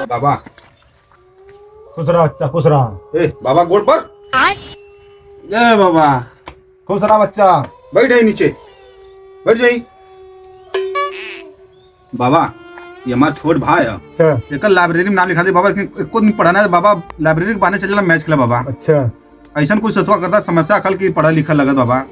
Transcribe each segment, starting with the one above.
बाबा खुश रहा बच्चा, खुश रहा। ए बाबा गोड़ पर जय बाबा। खुश रहा बच्चा। बैठ जाइए नीचे, बैठ जाइए। बाबा ये हमारा छोट भाई है, अच्छा एक लाइब्रेरी में नाम लिखा दे बाबा। को नहीं पढ़ाना है बाबा, लाइब्रेरी के बहाने चलेला मैच खेला बाबा। अच्छा ऐसा कुछ सोचवा करता समस्या कल की पढ़ा लिखा लगत बाबा,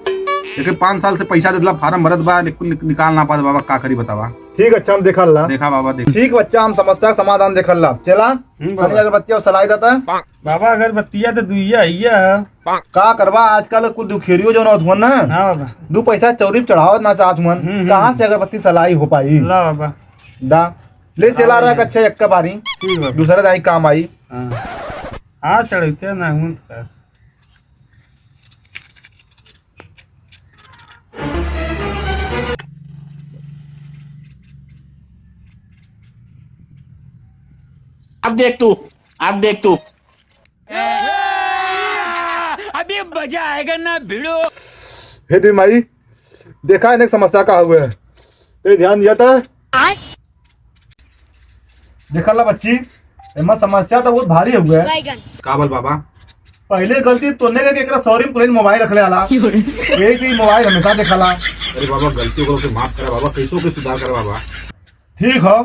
लेकिन 5 साल से पैसा देला फार्म भरत बा निकाल ना पात बाबा, का करी बतावा। ठीक, अच्छा हम देखल ला। देखा बाबा देख। ठीक बच्चा, हम समस्या का समाधान देखल ला। चला बाबा। अगरबत्ती और सलाई देता है। बाबा अगरबत्तिया तो दुइया हिया है। का करवा आजकल कुछ दुखेरियो जो होत हुन ना, हाँ बाबा। 2 पैसा चौरी चढ़ावत ना चाहत हुन, कहाँ से अगरबत्ती सलाई हो पाई। ला बाबा। दा ले चला रहा अच्छा एक का बारी, ठीक बाबा। दूसरा दाई काम आई। हाँ चढ़ते ना हूँ कर। अब देख तू अभी मजा आएगा ना भिड़ो। हे दे माई, देखा है समस्या का हुआ है, तो ध्यान दिया था। देखा ला बच्ची, एमा समस्या तो बहुत भारी हुआ है। का बोल बाबा, पहले गलती तोने के एकरा सॉरी प्लेन मोबाइल रख ले आला, यही से मोबाइल हमेशा देखला। अरे बाबा गलती को माफ करा बाबा, कैसो के सुधार करा बाबा। ठीक हो,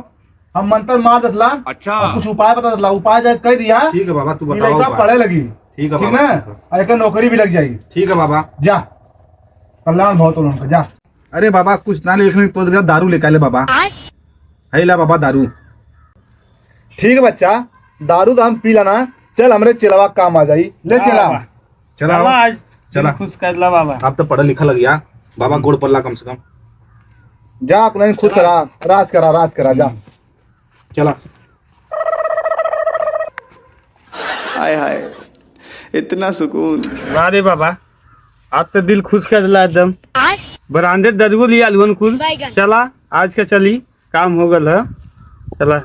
हम मंत्र मार दतला। अच्छा कुछ उपाय बता दतला, उपाय जाके कह दिया। ठीक है बाबा, तू कि बताओ लड़का उपाय। पढ़े लगी। ठीक है ठीक बाबा, ना, ठीक है। और एक नौकरी भी लग जाएगी। ठीक है बाबा, जा कल्याण बहुत हो उनका, जा। अरे बाबा कुछ ना लिखने तो दारू लेकर ले बाबा। है ला बाबा दारू। ठीक है बच्चा, दारू तो हम पी लाना। चल हमरे चिलवा काम आ जाई, ले चला। चला बाबा आज चला। खुश कर ला बाबा। आप तो पढ़ा लिखा लग गया बाबा, गोड़ पल्ला कम से कम। जा अपने खुश रहा, राज करा जा। चला। हाय हाय, इतना सुकून। अरे बाबा आज तो दिल खुश कर ला एकदम। ब्रांडेड दरगो लिया लुन कुल। चला आज का चली काम हो गल है। चला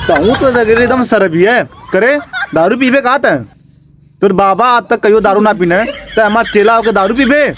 कहूँ तो एकदम सरबी है करे, दारू पीबे कहा था तोर बाबा आज तक कहियो दारू ना पीने, तो हमार चेला होके दारू पीबे।